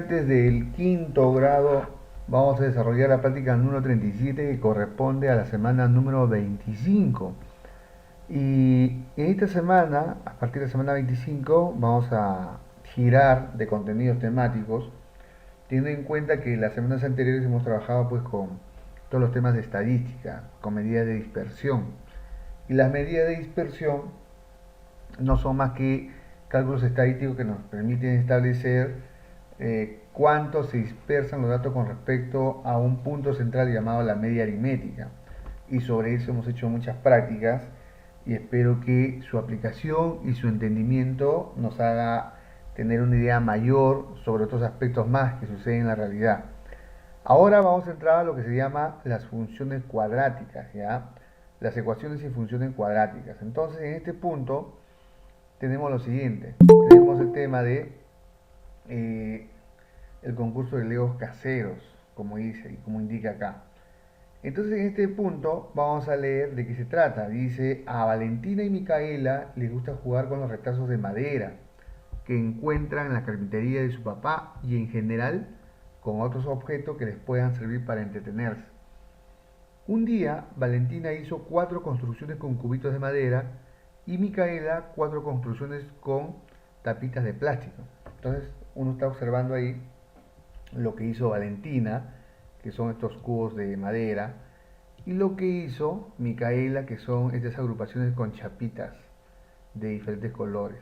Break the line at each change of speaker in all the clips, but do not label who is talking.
Del quinto grado vamos a desarrollar la práctica número 37 que corresponde a la semana número 25. Y en esta semana, a partir de la semana 25, vamos a girar de contenidos temáticos, teniendo en cuenta que las semanas anteriores hemos trabajado pues con todos los temas de estadística, con medidas de dispersión. Y las medidas de dispersión no son más que cálculos estadísticos que nos permiten establecer cuánto se dispersan los datos con respecto a un punto central llamado la media aritmética. Y sobre eso hemos hecho muchas prácticas y espero que su aplicación y su entendimiento nos haga tener una idea mayor sobre otros aspectos más que suceden en la realidad. Ahora vamos a entrar a lo que se llama las funciones cuadráticas, ¿ya? Las ecuaciones y funciones cuadráticas. Entonces, en este punto tenemos lo siguiente. Tenemos el tema de el concurso de legos caseros, como dice y como indica acá. Entonces, en este punto vamos a leer de qué se trata. Dice: a Valentina y Micaela les gusta jugar con los retazos de madera que encuentran en la carpintería de su papá y en general con otros objetos que les puedan servir para entretenerse. Un día, Valentina hizo 4 construcciones con cubitos de madera y Micaela 4 construcciones con tapitas de plástico. Entonces, uno está observando ahí lo que hizo Valentina, que son estos cubos de madera, y lo que hizo Micaela, que son estas agrupaciones con chapitas de diferentes colores.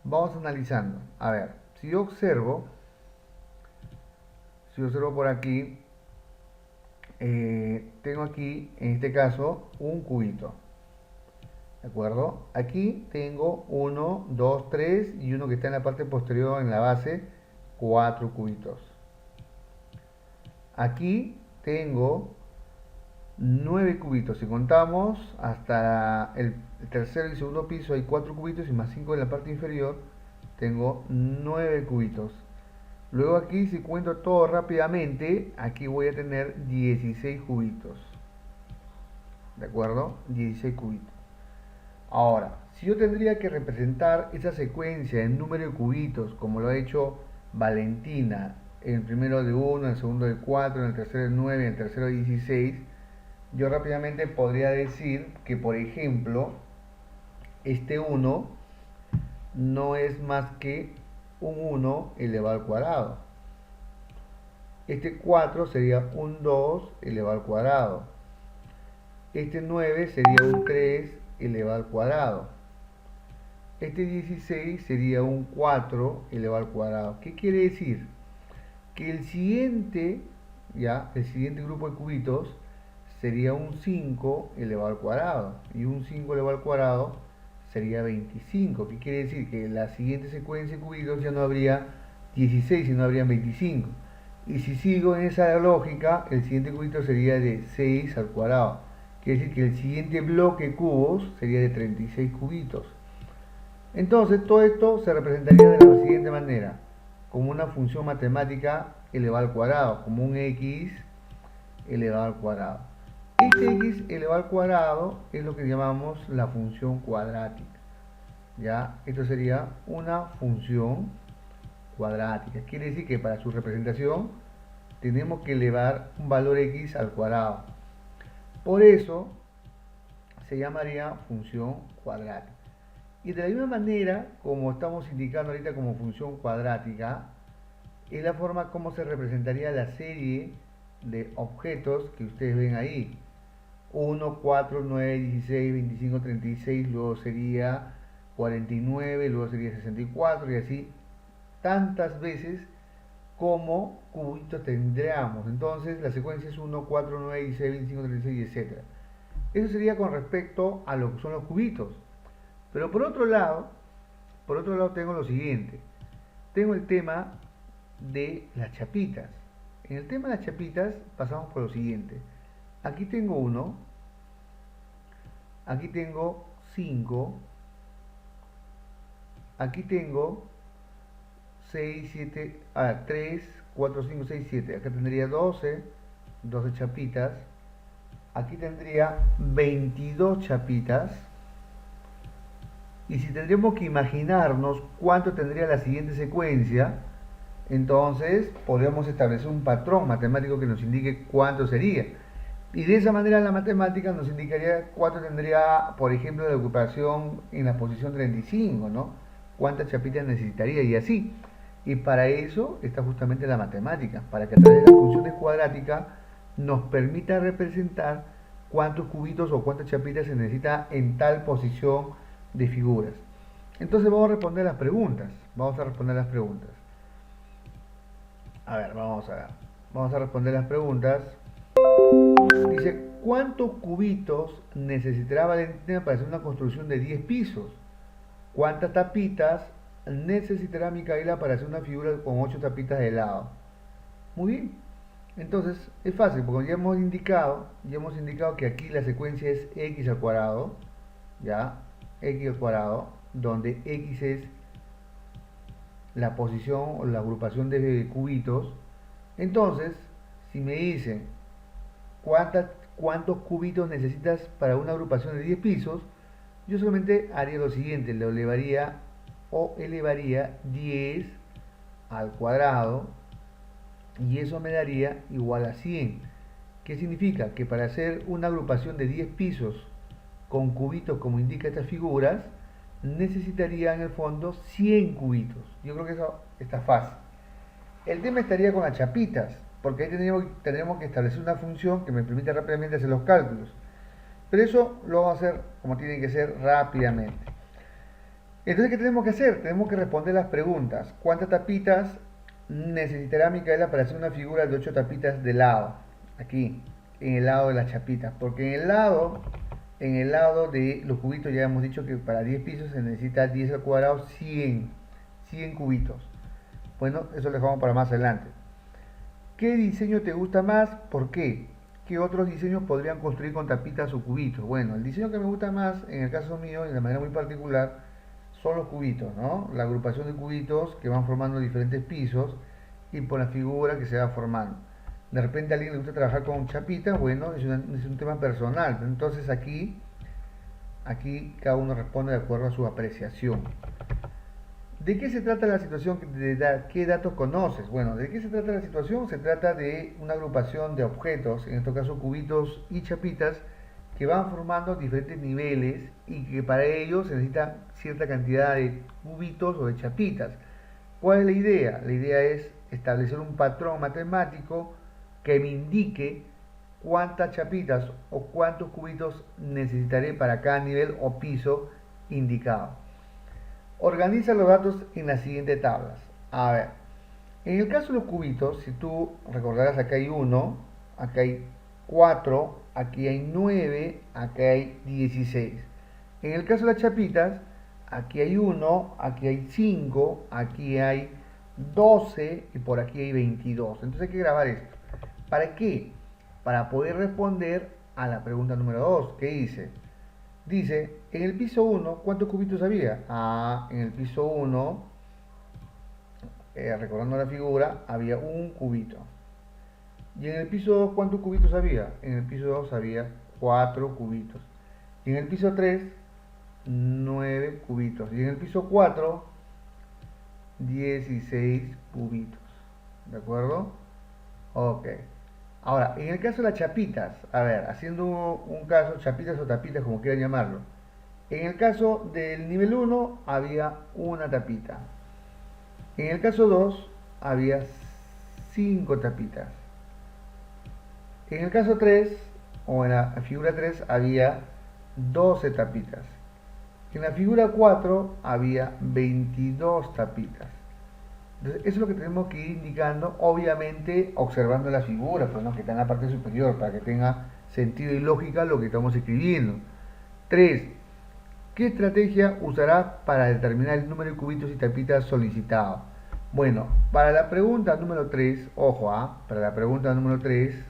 Vamos analizando. A ver, si yo observo por aquí, tengo aquí, en este caso, un cubito. ¿De acuerdo? Aquí tengo 1, 2, 3 y uno que está en la parte posterior en la base, 4 cubitos. Aquí tengo 9 cubitos. Si contamos hasta el tercer y segundo piso hay 4 cubitos y más 5 en la parte inferior, tengo 9 cubitos. Luego aquí, si cuento todo rápidamente, aquí voy a tener 16 cubitos. ¿De acuerdo? 16 cubitos. Ahora, si yo tendría que representar esa secuencia en número de cubitos, como lo ha hecho Valentina, en el primero de 1, en el segundo de 4, en el tercero de 9, en el tercero de 16, yo rápidamente podría decir que, por ejemplo, este 1 no es más que un 1 elevado al cuadrado. Este 4 sería un 2 elevado al cuadrado. Este 9 sería un 3 elevado al cuadrado. Este 16 sería un 4 elevado al cuadrado. ¿Qué quiere decir? Que el siguiente grupo de cubitos sería un 5 elevado al cuadrado. Y un 5 elevado al cuadrado sería 25. ¿Qué quiere decir? Que en la siguiente secuencia de cubitos ya no habría 16, sino habrían 25. Y si sigo en esa lógica, el siguiente cubito sería de 6 al cuadrado. Quiere decir que el siguiente bloque de cubos sería de 36 cubitos. Entonces, todo esto se representaría de la siguiente manera: como una función matemática elevada al cuadrado, como un x elevado al cuadrado. Este x elevado al cuadrado es lo que llamamos la función cuadrática. ¿Ya? Esto sería una función cuadrática. Quiere decir que para su representación tenemos que elevar un valor x al cuadrado. Por eso se llamaría función cuadrática. Y de la misma manera, como estamos indicando ahorita como función cuadrática, es la forma como se representaría la serie de objetos que ustedes ven ahí. 1, 4, 9, 16, 25, 36, luego sería 49, luego sería 64 y así tantas veces como cubitos tendríamos. Entonces la secuencia es 1, 4, 9, 16, 25, 36, etc. Eso sería con respecto a lo que son los cubitos. Pero por otro lado tengo lo siguiente. Tengo el tema de las chapitas. En el tema de las chapitas pasamos por lo siguiente. Aquí tengo 1, aquí tengo 5, aquí tengo 6, 7, 3, 4, 5, 6, 7. Acá tendría 12 chapitas. Aquí tendría 22 chapitas. Y si tendríamos que imaginarnos cuánto tendría la siguiente secuencia, Entonces podríamos establecer un patrón matemático que nos indique cuánto sería. Y de esa manera la matemática nos indicaría cuánto tendría, por ejemplo, la ocupación en la posición 35, ¿no? Cuántas chapitas necesitaría y así. Y para eso está justamente la matemática, para que a través de las funciones cuadráticas nos permita representar cuántos cubitos o cuántas chapitas se necesita en tal posición de figuras. Entonces vamos a responder las preguntas. Vamos a responder las preguntas. A ver, vamos a ver. Vamos a responder las preguntas. Dice, ¿cuántos cubitos necesitará Valentina para hacer una construcción de 10 pisos? ¿Cuántas tapitas necesitará Micaela para hacer una figura con 8 tapitas de lado? Muy bien. Entonces, es fácil, porque ya hemos indicado que aquí la secuencia es x al cuadrado, ¿ya? X al cuadrado, donde x es la posición o la agrupación de cubitos. Entonces, si me dicen cuántos cubitos necesitas para una agrupación de 10 pisos, yo solamente haría lo siguiente, lo elevaría 10 al cuadrado y eso me daría igual a 100. ¿Qué significa? Que para hacer una agrupación de 10 pisos con cubitos como indica estas figuras, necesitaría en el fondo 100 cubitos. Yo creo que eso está fácil. El tema estaría con las chapitas, porque ahí tendríamos que establecer una función que me permita rápidamente hacer los cálculos. Pero eso lo vamos a hacer como tiene que ser rápidamente. Entonces, ¿qué tenemos que hacer? Tenemos que responder las preguntas. ¿Cuántas tapitas necesitará Micaela para hacer una figura de 8 tapitas de lado? Aquí, en el lado de las chapitas. Porque en el lado de los cubitos ya hemos dicho que para 10 pisos se necesita 10 al cuadrado, 100 cubitos. Bueno, eso lo dejamos para más adelante. ¿Qué diseño te gusta más? ¿Por qué? ¿Qué otros diseños podrían construir con tapitas o cubitos? Bueno, el diseño que me gusta más, en el caso mío, y de manera muy particular, son los cubitos, ¿no? La agrupación de cubitos que van formando diferentes pisos y por la figura que se va formando. De repente a alguien le gusta trabajar con chapitas, bueno, es un tema personal. Entonces aquí cada uno responde de acuerdo a su apreciación. ¿De qué se trata la situación? ¿Qué datos conoces? Bueno, ¿de qué se trata la situación? Se trata de una agrupación de objetos, en este caso cubitos y chapitas, que van formando diferentes niveles y que para ello se necesita cierta cantidad de cubitos o de chapitas. ¿Cuál es la idea? La idea es establecer un patrón matemático que me indique cuántas chapitas o cuántos cubitos necesitaré para cada nivel o piso indicado. Organiza los datos en las siguientes tablas. A ver, en el caso de los cubitos, si tú recordarás, acá hay 1, acá hay 4, aquí hay 9, acá hay 16. En el caso de las chapitas, aquí hay 1, aquí hay 5, aquí hay 12 y por aquí hay 22. Entonces hay que grabar esto. ¿Para qué? Para poder responder a la pregunta número 2, que dice, en el piso 1, ¿cuántos cubitos había? En el piso 1, recordando la figura, había un cubito. Y en el piso 2, ¿cuántos cubitos había? En el piso 2 había 4 cubitos. Y en el piso 3, 9 cubitos. Y en el piso 4, 16 cubitos. ¿De acuerdo? Ok. Ahora, en el caso de las chapitas, a ver, haciendo un caso, chapitas o tapitas, como quieran llamarlo. En el caso del nivel 1 había una tapita. En el caso 2 había 5 tapitas. En el caso 3, o en la figura 3, había 12 tapitas. En la figura 4 había 22 tapitas. Entonces, eso es lo que tenemos que ir indicando, obviamente observando la figura, pues, ¿no? Que está en la parte superior, para que tenga sentido y lógica lo que estamos escribiendo. 3. ¿Qué estrategia usará para determinar el número de cubitos y tapitas solicitado? Bueno, para la pregunta número 3, ojo, para la pregunta número 3,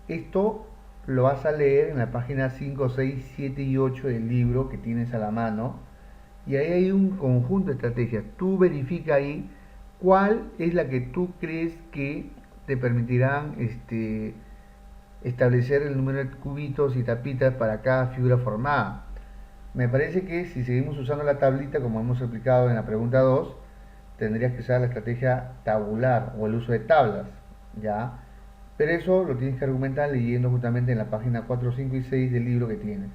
esto lo vas a leer en la página 5, 6, 7 y 8 del libro que tienes a la mano. Y ahí hay un conjunto de estrategias. Tú verifica ahí cuál es la que tú crees que te permitirán establecer el número de cubitos y tapitas para cada figura formada. Me parece que si seguimos usando la tablita como hemos explicado en la pregunta 2, tendrías que usar la estrategia tabular o el uso de tablas, ¿ya? Pero eso lo tienes que argumentar leyendo justamente en la página 4, 5 y 6 del libro que tienes.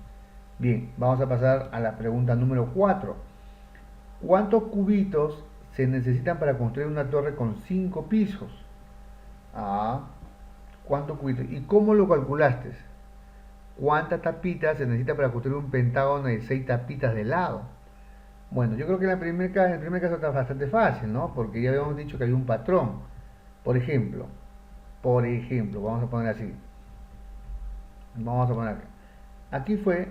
Bien, vamos a pasar a la pregunta número 4. ¿Cuántos cubitos se necesitan para construir una torre con 5 pisos? Ah, ¿cuántos cubitos? ¿Y cómo lo calculaste? ¿Cuántas tapitas se necesita para construir un pentágono de 6 tapitas de lado? Bueno, yo creo que en el primer caso está bastante fácil, ¿no? Porque ya habíamos dicho que hay un patrón. Por ejemplo, vamos a poner así. Vamos a poner acá. Aquí fue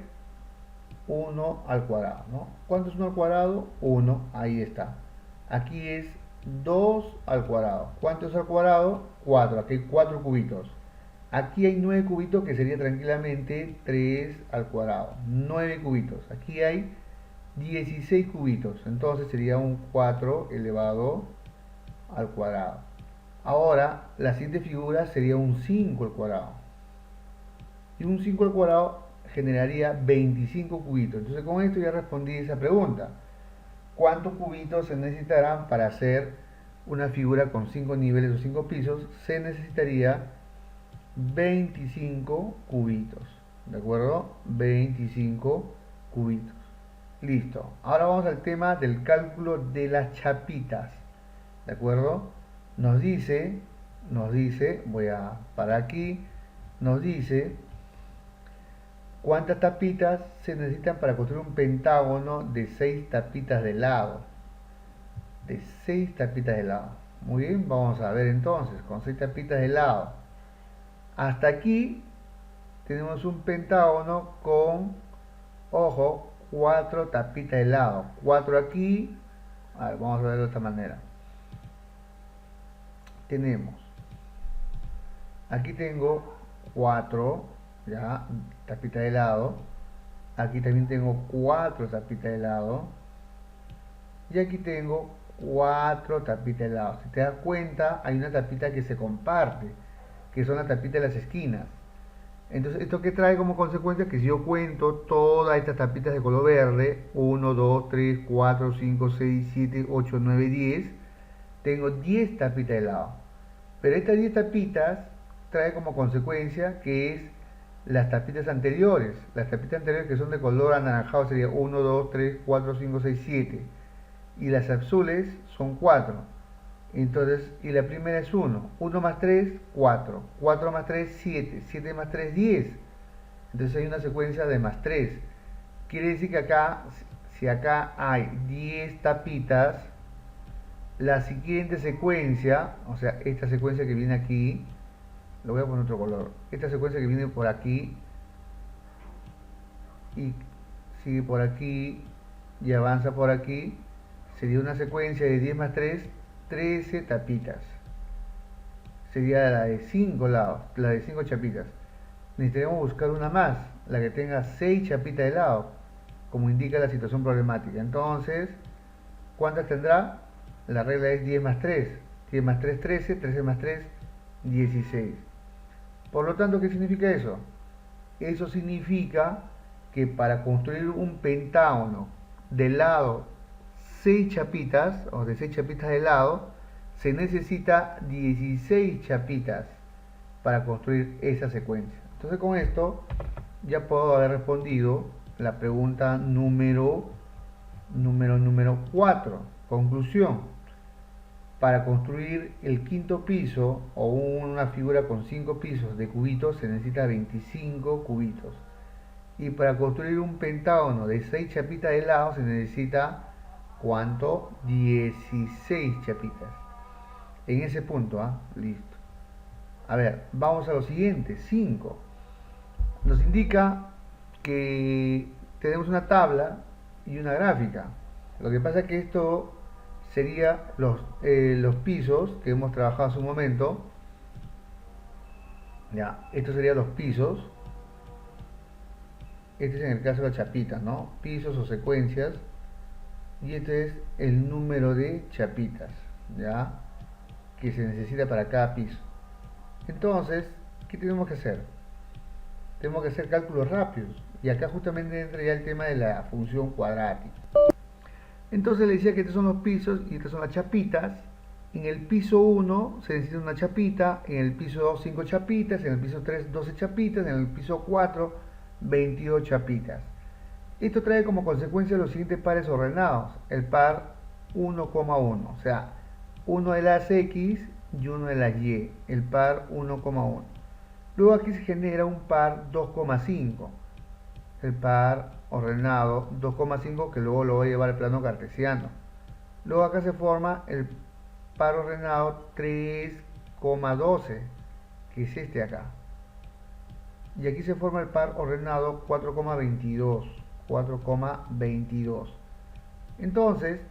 1 al cuadrado, ¿no? ¿Cuánto es 1 al cuadrado? 1, ahí está. Aquí es 2 al cuadrado. ¿Cuánto es al cuadrado? 4, aquí hay 4 cubitos. Aquí hay 9 cubitos que sería tranquilamente 3 al cuadrado. 9 cubitos. Aquí hay 16 cubitos. Entonces sería un 4 elevado al cuadrado. Ahora, la siguiente figura sería un 5 al cuadrado. Y un 5 al cuadrado generaría 25 cubitos. Entonces con esto ya respondí esa pregunta. ¿Cuántos cubitos se necesitarán para hacer una figura con 5 niveles o 5 pisos? Se necesitaría 25 cubitos. ¿De acuerdo? 25 cubitos. Listo. Ahora vamos al tema del cálculo de las chapitas. ¿De acuerdo? Nos dice, voy a parar aquí, nos dice cuántas tapitas se necesitan para construir un pentágono de 6 tapitas de lado. De 6 tapitas de lado. Muy bien, vamos a ver entonces, con 6 tapitas de lado. Hasta aquí tenemos un pentágono con, ojo, 4 tapitas de lado. 4 aquí, a ver, vamos a verlo de esta manera. Tenemos, aquí tengo 4, ya, tapitas de lado. Aquí también tengo 4 tapitas de lado. Y aquí tengo 4 tapitas de lado. Si te das cuenta, hay una tapita que se comparte, que son las tapitas de las esquinas. Entonces, ¿esto qué trae como consecuencia? Que si yo cuento todas estas tapitas de color verde, 1, 2, 3, 4, 5, 6, 7, 8, 9, 10, tengo 10 tapitas de lado. Pero estas 10 tapitas trae como consecuencia que es las tapitas anteriores. Las tapitas anteriores que son de color anaranjado sería 1, 2, 3, 4, 5, 6, 7. Y las azules son 4. Entonces, y la primera es 1. 1 más 3, 4. 4 más 3, 7. 7 más 3, 10. Entonces hay una secuencia de más 3. Quiere decir que acá, si acá hay 10 tapitas, la siguiente secuencia, o sea, esta secuencia que viene aquí, lo voy a poner otro color, esta secuencia que viene por aquí y sigue por aquí y avanza por aquí, sería una secuencia de 10 más 3, 13 tapitas. Sería la de 5 lados, la de 5 chapitas. Necesitaríamos buscar una más, la que tenga 6 chapitas de lado, como indica la situación problemática. Entonces, ¿cuántas tendrá? La regla es 10 más 3. 10 más 3, 13. 13 más 3, 16. Por lo tanto, ¿qué significa eso? Eso significa que para construir un pentágono de lado 6 chapitas, o de 6 chapitas de lado, se necesita 16 chapitas para construir esa secuencia. Entonces con esto ya puedo haber respondido la pregunta número 4. Conclusión. Para construir el quinto piso o una figura con 5 pisos de cubitos se necesita 25 cubitos. Y para construir un pentágono de 6 chapitas de lado se necesita, ¿cuánto? 16 chapitas. En ese punto, listo. A ver, vamos a lo siguiente, 5. Nos indica que tenemos una tabla y una gráfica. Lo que pasa es que esto sería los pisos que hemos trabajado hace un momento. Ya, esto serían los pisos. Este es en el caso de las chapitas, ¿no? Pisos o secuencias. Y este es el número de chapitas, ¿ya? Que se necesita para cada piso. Entonces, ¿qué tenemos que hacer? Tenemos que hacer cálculos rápidos. Y acá justamente entra ya el tema de la función cuadrática. Entonces le decía que estos son los pisos y estas son las chapitas. En el piso 1 se necesita una chapita, en el piso 2 5 chapitas, en el piso 3 12 chapitas, en el piso 4 22 chapitas. Esto trae como consecuencia los siguientes pares ordenados. El par 1,1, o sea, uno de las X y uno de las Y, el par 1,1. Luego aquí se genera un par 2,5, el par ordenado 2,5 que luego lo voy a llevar al plano cartesiano. Luego acá se forma el par ordenado 3,12, que es este acá. Y aquí se forma el par ordenado 4,22. 4,22. Entonces,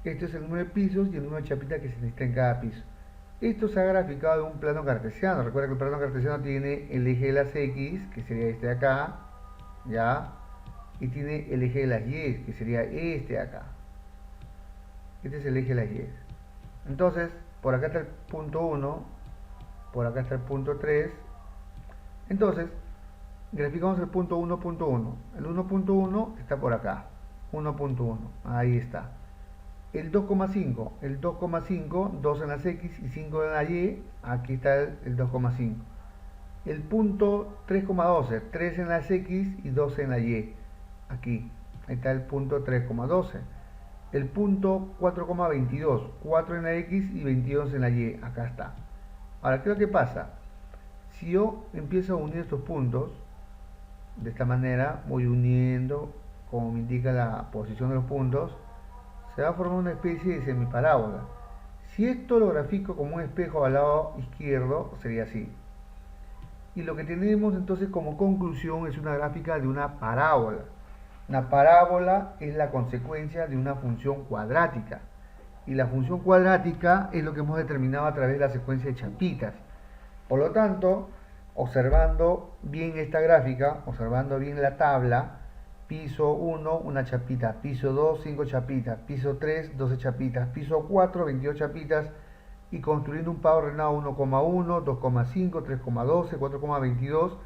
este es el número de pisos y el número de chapitas que se necesita en cada piso. Esto se ha graficado en un plano cartesiano. Recuerda que el plano cartesiano tiene el eje de las X, que sería este de acá, ¿ya? Y tiene el eje de las Y, que sería este de acá. Este es el eje de las Y. Entonces, por acá está el punto 1, por acá está el punto 3. Entonces, graficamos el punto 1.1. El 1.1 está por acá. 1.1, ahí está. El 2,5, 2 en las X y 5 en la Y, aquí está el 2,5. El punto 3,12, 3 en las X y 2 en la Y, aquí, ahí está el punto 3,12. El punto 4,22, 4 en la X y 22 en la Y, acá está. Ahora, ¿qué es lo que pasa? Si yo empiezo a unir estos puntos, de esta manera, voy uniendo, como me indica la posición de los puntos, se va a formar una especie de semiparábola. Si esto lo grafico como un espejo al lado izquierdo, sería así. Y lo que tenemos entonces como conclusión es una gráfica de una parábola. Una parábola es la consecuencia de una función cuadrática. Y la función cuadrática es lo que hemos determinado a través de la secuencia de chapitas. Por lo tanto, observando bien esta gráfica, observando bien la tabla, piso 1, una chapita, piso 2, 5 chapitas, piso 3, 12 chapitas, piso 4, 22 chapitas, y construyendo un par ordenado 1,1, 2,5, 3,12, 4,22,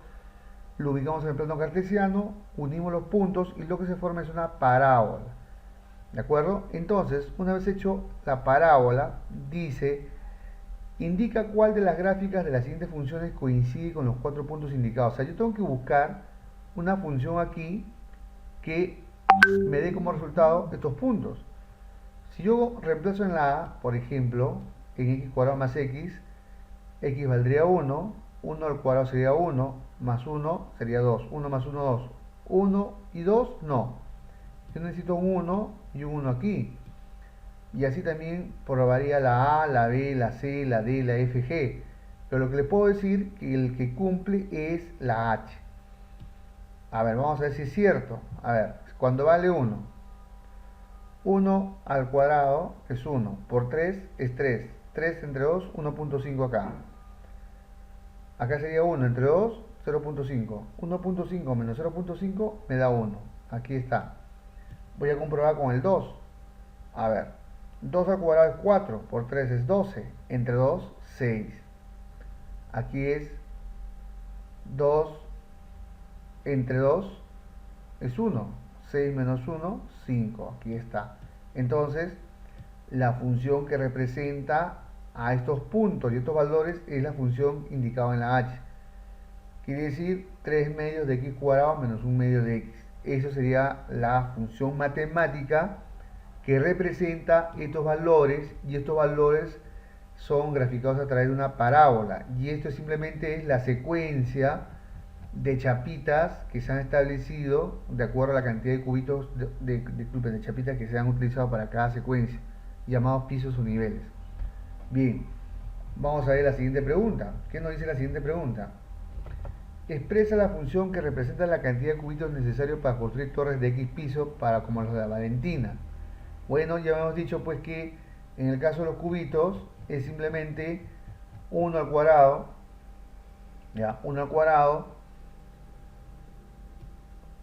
lo ubicamos en el plano cartesiano, unimos los puntos y lo que se forma es una parábola. ¿De acuerdo? Entonces, una vez hecho la parábola, dice: indica cuál de las gráficas de las siguientes funciones coincide con los 4 puntos indicados. O sea, yo tengo que buscar una función aquí que me dé como resultado estos puntos. Si yo reemplazo en la A, por ejemplo, en x cuadrado más x valdría 1, 1 al cuadrado sería 1, más 1 sería 2, 1 más 1, 2. 1 y 2, no. Yo necesito un 1 y un 1 aquí. Y así también probaría la A, la B, la C, la D, la F, G. Pero lo que le puedo decir que el que cumple es la H. A ver, vamos a ver si es cierto. A ver, cuando vale 1. 1 al cuadrado es 1. Por 3 es 3. 3 entre 2, 1.5 acá. Acá sería 1 entre 2, 0.5. 1.5 menos 0.5 me da 1. Aquí está. Voy a comprobar con el 2. A ver, 2 al cuadrado es 4. Por 3 es 12. Entre 2, 6. Aquí es 2 entre 2 es 1. 6 menos 1, 5. Aquí está. Entonces, la función que representa a estos puntos y estos valores es la función indicada en la H. Quiere decir 3 medios de x cuadrado menos 1 medio de x. Eso sería la función matemática que representa estos valores, y estos valores son graficados a través de una parábola. Y esto simplemente es la secuencia de chapitas que se han establecido de acuerdo a la cantidad de cubitos de chapitas que se han utilizado para cada secuencia, llamados pisos o niveles. Bien, vamos a ver la siguiente pregunta. ¿Qué nos dice la siguiente pregunta? Expresa la función que representa la cantidad de cubitos necesarios para construir torres de X piso para como los de la Valentina. Bueno, ya hemos dicho pues que en el caso de los cubitos es simplemente 1 al cuadrado, ya, 1 al cuadrado,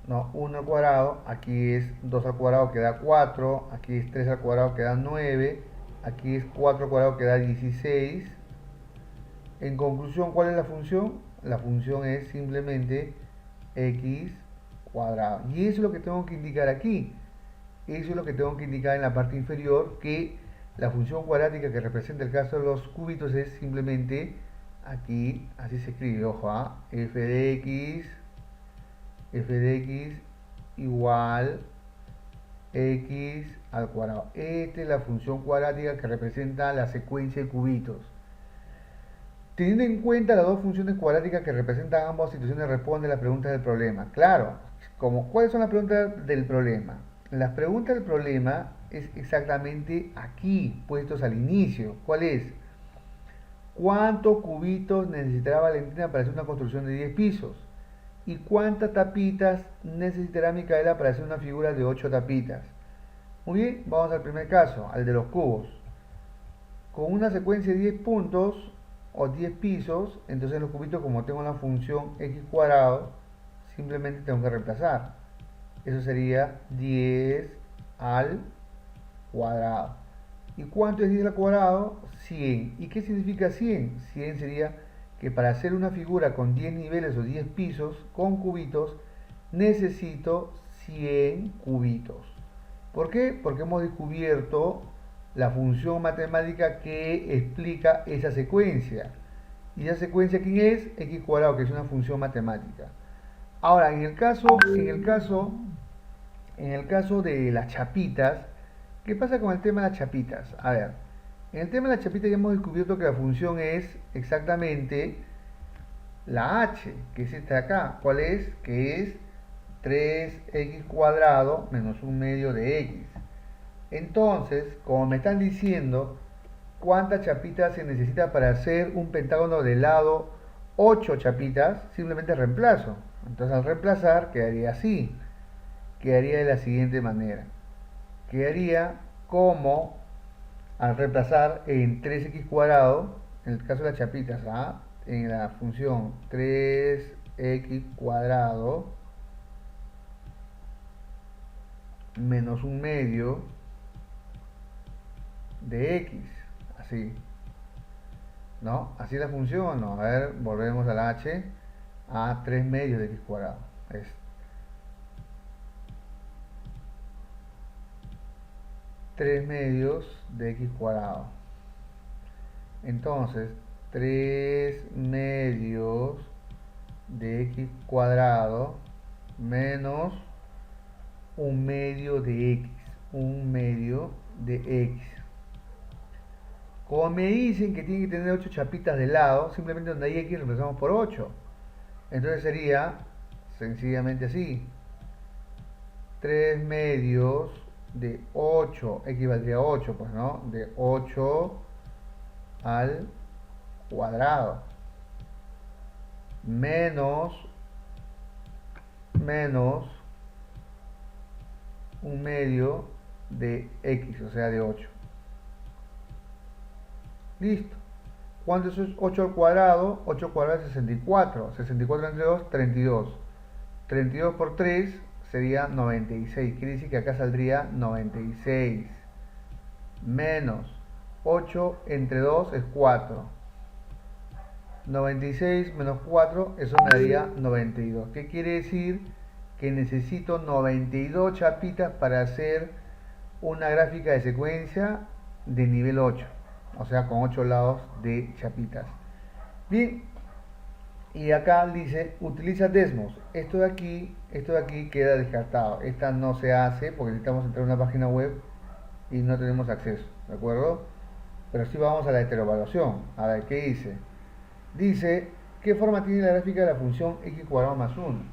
no, 1 al cuadrado, aquí es 2 al cuadrado que da 4, aquí es 3 al cuadrado que da 9, aquí es 4 al cuadrado que da 16. En conclusión, ¿cuál es la función? La función es simplemente x cuadrado. Y eso es lo que tengo que indicar aquí. Eso es lo que tengo que indicar en la parte inferior, que la función cuadrática que representa el caso de los cúbitos es simplemente, aquí, así se escribe, ojo, f de x igual x al cuadrado. Esta es la función cuadrática que representa la secuencia de cubitos. Teniendo en cuenta las dos funciones cuadráticas que representan ambas situaciones, responde las preguntas del problema. Claro, ¿cuáles son las preguntas del problema? Las preguntas del problema es exactamente aquí, puestos al inicio. ¿Cuál es? ¿Cuántos cubitos necesitará Valentina para hacer una construcción de 10 pisos? ¿Y cuántas tapitas necesitará Micaela para hacer una figura de 8 tapitas? Muy bien, vamos al primer caso, al de los cubos. Con una secuencia de 10 puntos o 10 pisos, entonces los cubitos, como tengo la función x cuadrado, simplemente tengo que reemplazar. Eso sería 10 al cuadrado. ¿Y cuánto es 10 al cuadrado? 100. ¿Y qué significa 100? 100 sería que para hacer una figura con 10 niveles o 10 pisos con cubitos, necesito 100 cubitos. ¿Por qué? Porque hemos descubierto la función matemática que explica esa secuencia. ¿Y esa secuencia quién es? X cuadrado, que es una función matemática. Ahora, en el caso de las chapitas, ¿qué pasa con el tema de las chapitas? A ver, en el tema de las chapitas ya hemos descubierto que la función es exactamente la h, que es esta de acá. ¿Cuál es? Que es 3x cuadrado menos 1/2 de x. Entonces, como me están diciendo cuántas chapitas se necesita para hacer un pentágono de lado 8 chapitas, simplemente reemplazo. Entonces, al reemplazar, quedaría así. Quedaría de la siguiente manera. Quedaría como, al reemplazar en 3x cuadrado, en el caso de las chapitas, en la función 3x cuadrado menos 1/2 de x, así, ¿no? Así es la función, ¿no? A ver, volvemos a la h, a 3/2 de x cuadrado, es 3/2 de x cuadrado. Entonces, 3/2 de x cuadrado menos 1/2 de x, 1/2 de x. Como me dicen que tiene que tener 8 chapitas de lado, simplemente donde hay x reemplazamos por 8. Entonces sería sencillamente así. 3/2 de 8, x valdría 8, pues, ¿no? De 8 al cuadrado. Menos 1/2 de x, o sea, de 8. Listo. ¿Cuánto es 8 al cuadrado? 8 al cuadrado es 64. 64 entre 2, 32. 32 por 3 sería 96. Quiere decir que acá saldría 96. Menos 8 entre 2 es 4. 96 menos 4, eso me daría 92. ¿Qué quiere decir? Que necesito 92 chapitas para hacer una gráfica de secuencia de nivel 8. O sea, con 8 lados de chapitas. Bien, y acá dice, utiliza Desmos. Esto de aquí queda descartado. Esta no se hace porque necesitamos entrar a una página web y no tenemos acceso, ¿de acuerdo? Pero sí vamos a la heteroevaluación. A ver, ¿qué dice? Dice, ¿qué forma tiene la gráfica de la función x cuadrado más 1?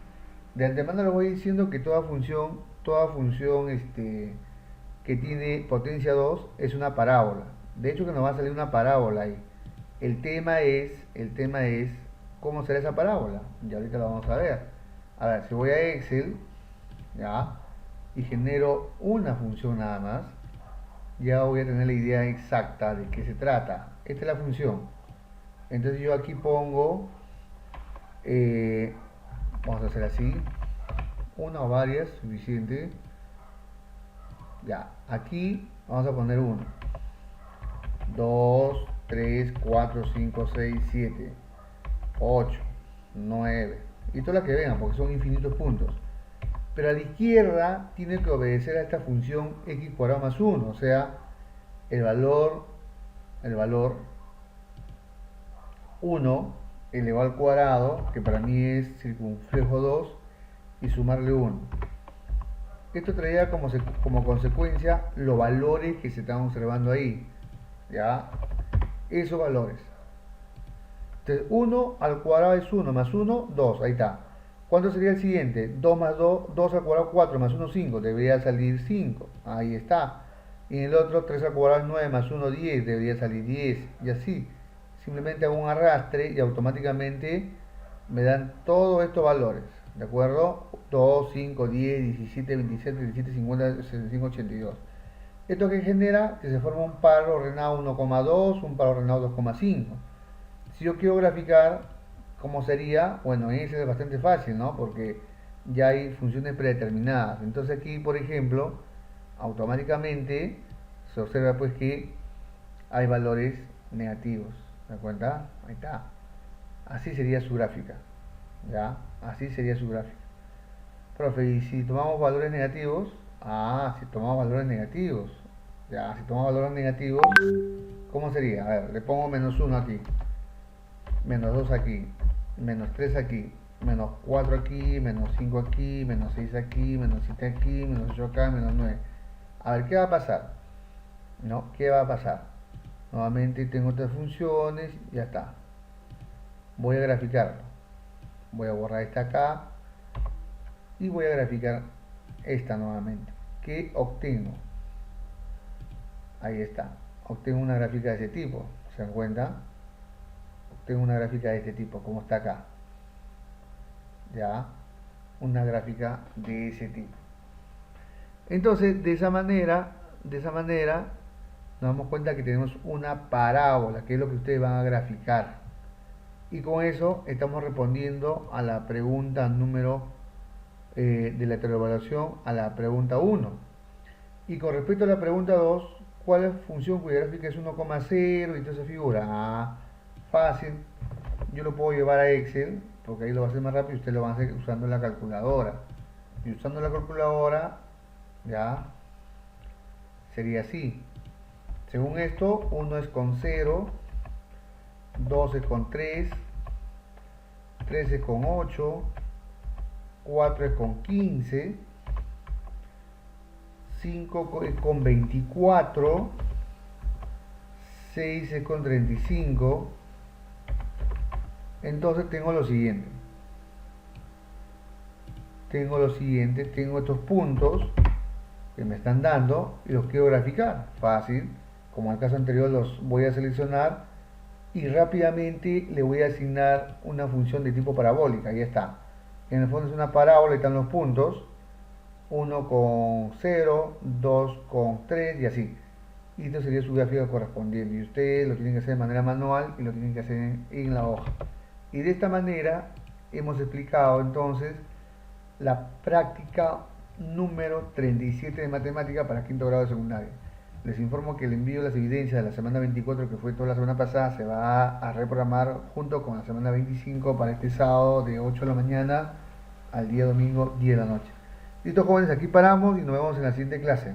De antemano les voy diciendo que toda función que tiene potencia 2 es una parábola. De hecho que nos va a salir una parábola ahí. El tema es cómo será esa parábola. Y ahorita lo vamos a ver. A ver, si voy a Excel, ya, y genero una función nada más, ya voy a tener la idea exacta de qué se trata. Esta es la función. Entonces yo aquí pongo, vamos a hacer así, una o varias, suficiente. Ya, aquí vamos a poner 1, 2, 3, 4, 5, 6, 7, 8, 9 y todas las que vengan porque son infinitos puntos. Pero a la izquierda tiene que obedecer a esta función x cuadrado más 1, o sea, el valor 1 elevado al cuadrado, que para mí es circunflejo 2, y sumarle 1. Esto traía como consecuencia los valores que se están observando ahí, ¿ya? Esos valores. Entonces, 1 al cuadrado es 1, más 1, 2, ahí está. ¿Cuánto sería el siguiente? 2 más 2, 2 al cuadrado 4, más 1, 5, debería salir 5, ahí está. Y en el otro, 3 al cuadrado es 9, más 1, 10, debería salir 10, y así. Simplemente hago un arrastre y automáticamente me dan todos estos valores, ¿de acuerdo? 2, 5, 10, 17, 27, 37, 50, 65, 82. Esto que genera que se forma un par ordenado 1,2, un par ordenado 2,5. Si yo quiero graficar, ¿cómo sería? Bueno, ese es bastante fácil, ¿no? Porque ya hay funciones predeterminadas. Entonces aquí, por ejemplo, automáticamente se observa pues que hay valores negativos. ¿Se da cuenta? Ahí está. Así sería su gráfica. ¿Ya? Así sería su gráfica. Profe, y si tomamos valores negativos, si tomamos valores negativos, ya, si tomamos valores negativos, ¿cómo sería? A ver, le pongo menos 1 aquí, menos 2 aquí, menos 3 aquí, menos 4 aquí, menos 5 aquí, menos 6 aquí, menos 7 aquí, menos 8 acá, menos 9. A ver, ¿qué va a pasar? ¿No? ¿Qué va a pasar? Nuevamente tengo otras funciones, ya está. Voy a graficarlo. Voy a borrar esta acá y voy a graficar esta nuevamente. ¿Qué obtengo? Ahí está. Obtengo una gráfica de ese tipo. ¿Se dan cuenta? Obtengo una gráfica de este tipo, como está acá. Ya. Una gráfica de ese tipo. Entonces, de esa manera, nos damos cuenta que tenemos una parábola, que es lo que ustedes van a graficar. Y con eso estamos respondiendo a la pregunta número de la heteroevaluación, a la pregunta 1. Y con respecto a la pregunta 2, ¿cuál es la función cuya gráfica es 1,0 y toda esa figura? Fácil. Yo lo puedo llevar a Excel, porque ahí lo va a hacer más rápido y ustedes lo van a hacer usando la calculadora. Y usando la calculadora, ya, sería así. Según esto, 1 es con 0, 2 es con 3, 3 es con 8, 4 es con 15, 5 es con 24, 6 es con 35. Entonces tengo lo siguiente. Tengo estos puntos que me están dando y los quiero graficar. Fácil. Como en el caso anterior, los voy a seleccionar y rápidamente le voy a asignar una función de tipo parabólica. Ahí está. En el fondo es una parábola y están los puntos. 1 con 0, 2 con 3 y así. Y esto sería su gráfica correspondiente. Y ustedes lo tienen que hacer de manera manual y lo tienen que hacer en la hoja. Y de esta manera hemos explicado entonces la práctica número 37 de matemática para quinto grado de secundaria. Les informo que el envío de las evidencias de la semana 24, que fue toda la semana pasada, se va a reprogramar junto con la semana 25 para este sábado de 8 de la mañana al día domingo 10 de la noche. Listo, jóvenes, aquí paramos y nos vemos en la siguiente clase.